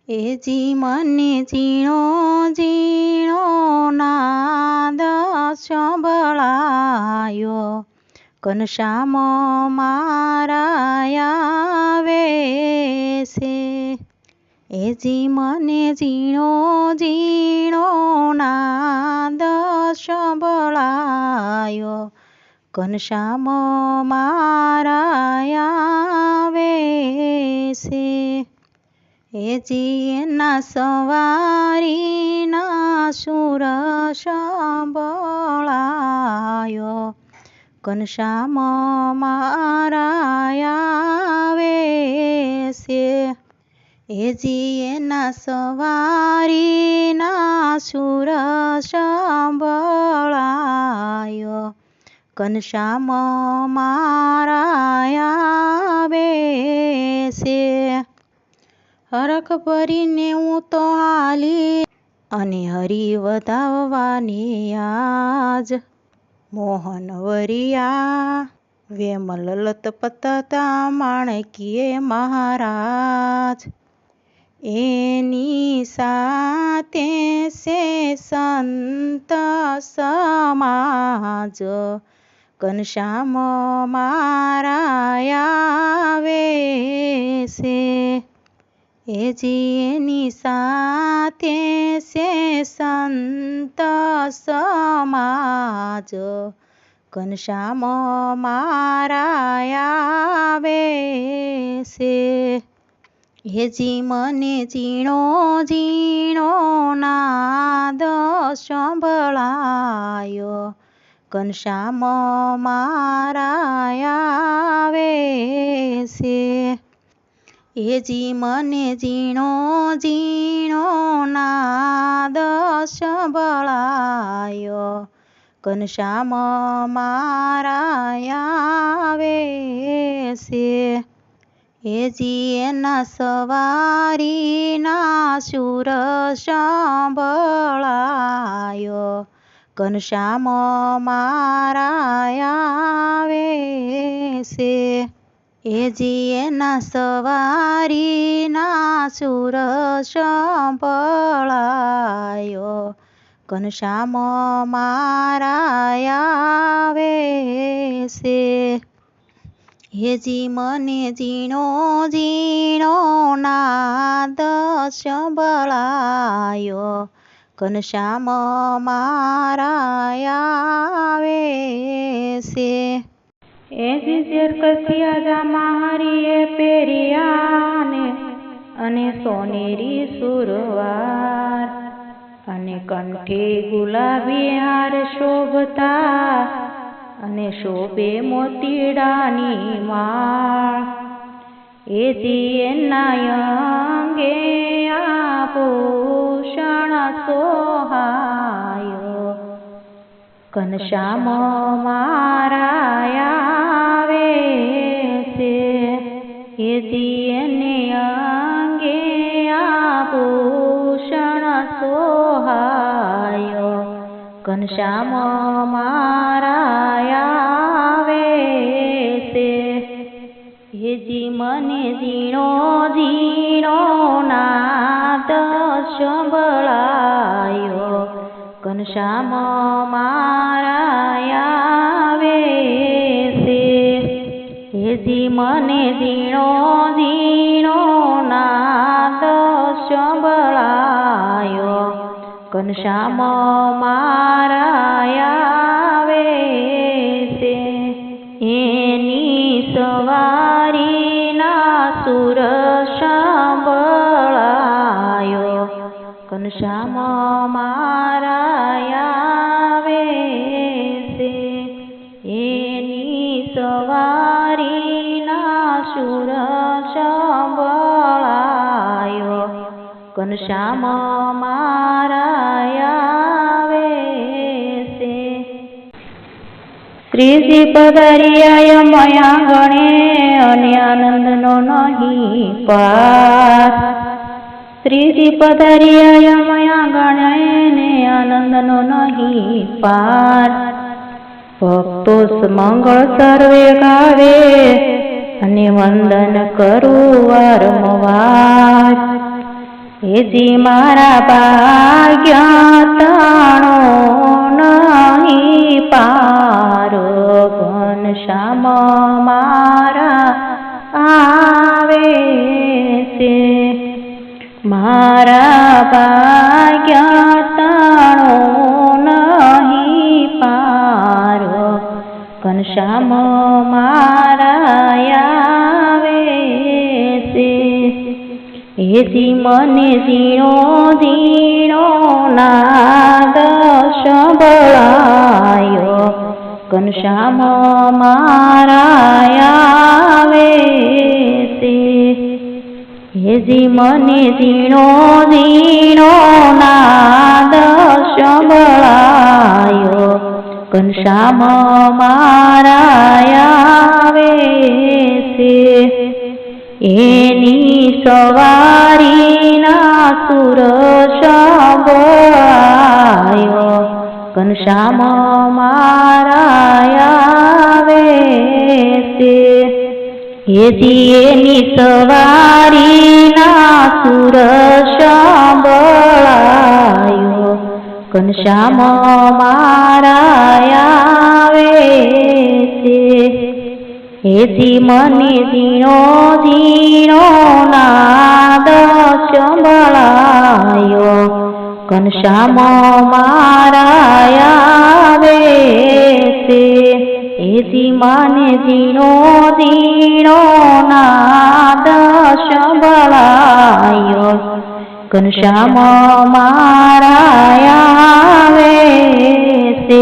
એ જી મને ઝીણો ઝીણો નાદ સંભળાયો, ઘનશ્યામ મારા આવે છે. એ જી મને ઝીણો ઝીણો નાદ સંભળાયો, ઘનશ્યામ મારા આવે છે. એ જી એના સવારીના સુર સંભળાયો, ઘનશ્યામ મારા આવે છે. એ જી એના સવારીના સુર સંભળાયો, ઘનશ્યામ મારા આવે છે. હરખ ભરીને હું તો હાલી અને હરી વધાવવાની આજ, મોહન વરિયા વેમલ લતપતતા માણકીએ મહારાજ. એની સાથે છે સંત સમાજ, ઘનશ્યામ મારા આવે છે. એ જી એની સાથે છે સંત સમાજ, ઘનશ્યામ મારા આવે છે. એ જી મને ઝીણો ઝીણો નાદ સંભળાયો, ઘનશ્યામ મારા આવે છે. એ જી મને ઝીણો ઝીણો નાદ સંભળાયો, ઘનશ્યામ મારા આવે છે. એ જી એના સવારીના સુર સંભળાયો, ઘનશ્યામ મારા આવે છે. એ જી એના સવારીના સુર સંભળાયો, ઘનશ્યામ મારા આવે છે. એ જી મને ઝીણો ઝીણો નાદ સંભળાયો, ઘનશ્યામ મારા આવે છે. એ જી શેર કસિયા જામા હરીએ પહેર્યાને અને સોનેરી સુરવાર, અને કંઠે ગુલાબી હાર શોભતા અને શોભે મોતીડાની માળ. એ જી એના અંગે આભૂષણ સોહાયો, ઘનશ્યામ મારા આવે છે. એ જી એને અંગે આભૂષણ સોહાયો, ઘનશ્યામ મારા આવે છે. એ જી મને ઝીણો ઝીણો નાદ સંભળાયો, ઘનશ્યામ મારા આવે છે. એ જી મને ઝીણો ઝીણો નાદ સંભળાયો, ઘનશ્યામ મારા આવે છે. એની સવારીના સુર સંભળાયો, ઘનશ્યામ મારા આવે છે. એની સવારીના સુર સંભળાયો, ઘનશ્યામ મારા આવે છે. શ્રીજી પધાર્યા મયા ગણે અને આનંદનો નહીં પાર. શ્રીજી પધાર્યા મયા ગણે ને આનંદનો નહીં પાર. ભક્તો મંગળ સર્વે ગાવે અને વંદન કરું વારંવાર. એજી મારા ભાગ્ય તાણો નહીં પારો ઘનશ્યામ મારા આવે છે મારા ભાગ્ય તાણો નહીં પારો ઘનશ્યામ મારા આવે છે એથી મને ઝીણો ઝીણો નાદ સંભળાયો ઘનશ્યામ મારા આવે છે એથી મને ઝીણો ઝીણો નાદ સંભળાયો ઘનશ્યામ મારા આવે છે એની સવારીના સુર સંભળાયો ઘનશ્યામ મારા આવે છે એની સવારીના સુર સંભળાયો ઘનશ્યામ મારા આવે છે એથી મને ઝીણો ઝીણો નાદ સંભળાયો ઘનશ્યામ મારા આવે છે એથી મને ઝીણો ઝીણો નાદ સંભળાયો ઘનશ્યામ મારા આવે છે